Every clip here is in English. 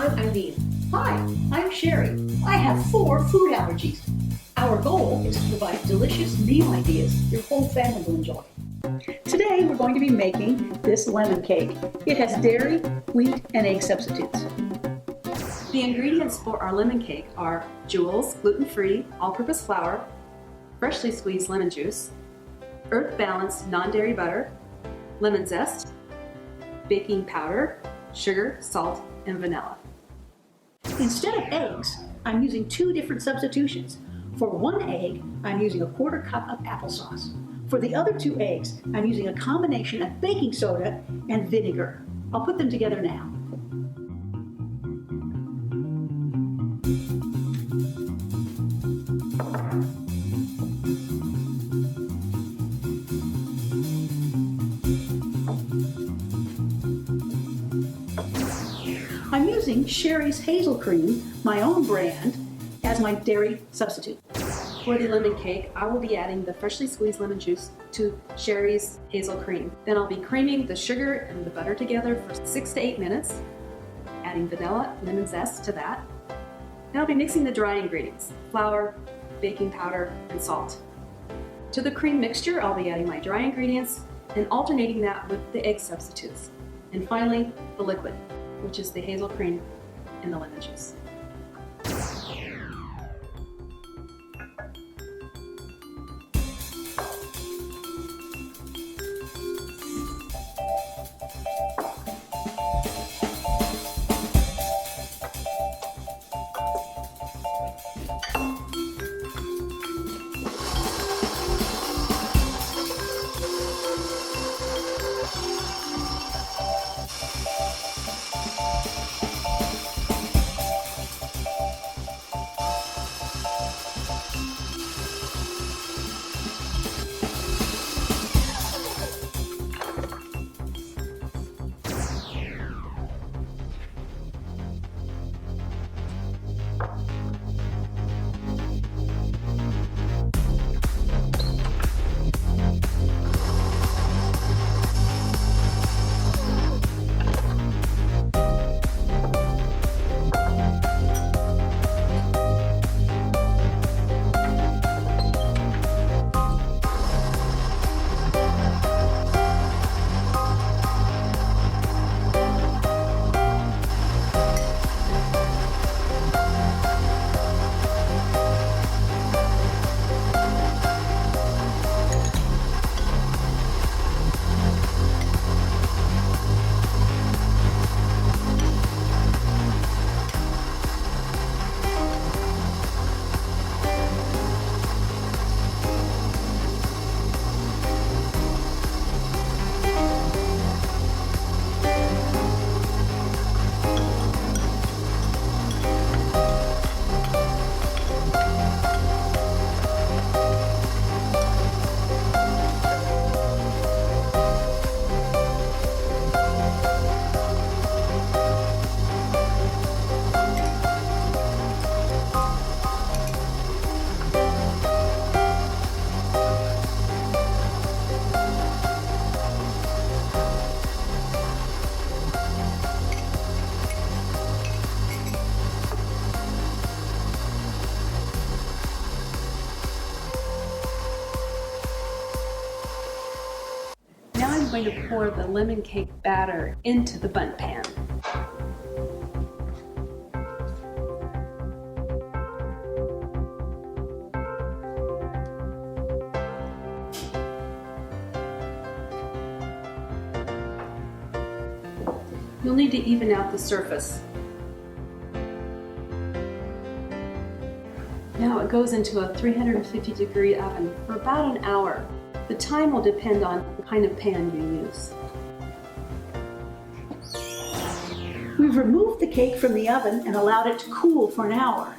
I'm Eileen. Hi, I'm Cheri. I have 4 food allergies. Our goal is to provide delicious meal ideas your whole family will enjoy. Today we're going to be making this lemon cake. It has dairy, wheat, and egg substitutes. The ingredients for our lemon cake are jewels, gluten-free, all-purpose flour, freshly squeezed lemon juice, earth-balanced non-dairy butter, lemon zest, baking powder, sugar, salt, and vanilla. Instead of eggs, I'm using 2 different substitutions. For 1 egg, I'm using a 1/4 cup of applesauce. For the other 2 eggs, I'm using a combination of baking soda and vinegar. I'll put them together now. I'm using Cheri's HazelCream, my own brand, as my dairy substitute. For the lemon cake, I will be adding the freshly squeezed lemon juice to Cheri's HazelCream. Then I'll be creaming the sugar and the butter together for 6 to 8 minutes, adding vanilla, lemon zest to that. Then I'll be mixing the dry ingredients, flour, baking powder, and salt. To the cream mixture, I'll be adding my dry ingredients and alternating that with the egg substitutes. And finally, the liquid, which is the hazel cream and the lemon juice. Now I'm going to pour the lemon cake batter into the bundt pan. You'll need to even out the surface. Now it goes into a 350-degree oven for about an hour. The time will depend on the kind of pan you use. We've removed the cake from the oven and allowed it to cool for an hour.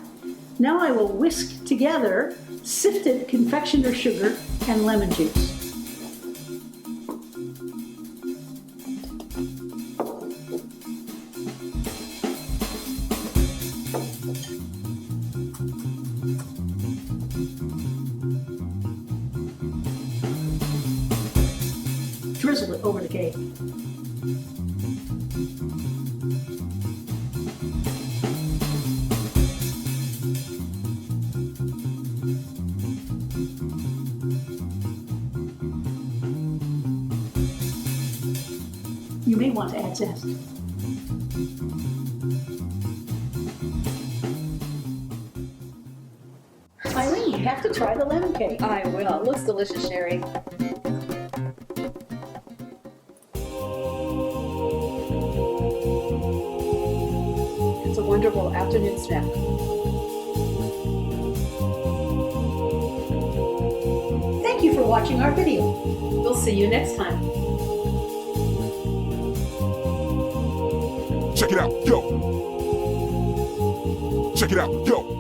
Now I will whisk together sifted confectioner sugar and lemon juice. Drizzle it over the cake. You may want to add zest. Eileen, you have to try the lemon cake. I will. It looks delicious, Cheri. It's a wonderful afternoon snack. Thank you for watching our video. We'll see you next time. Check it out, yo. Check it out, yo.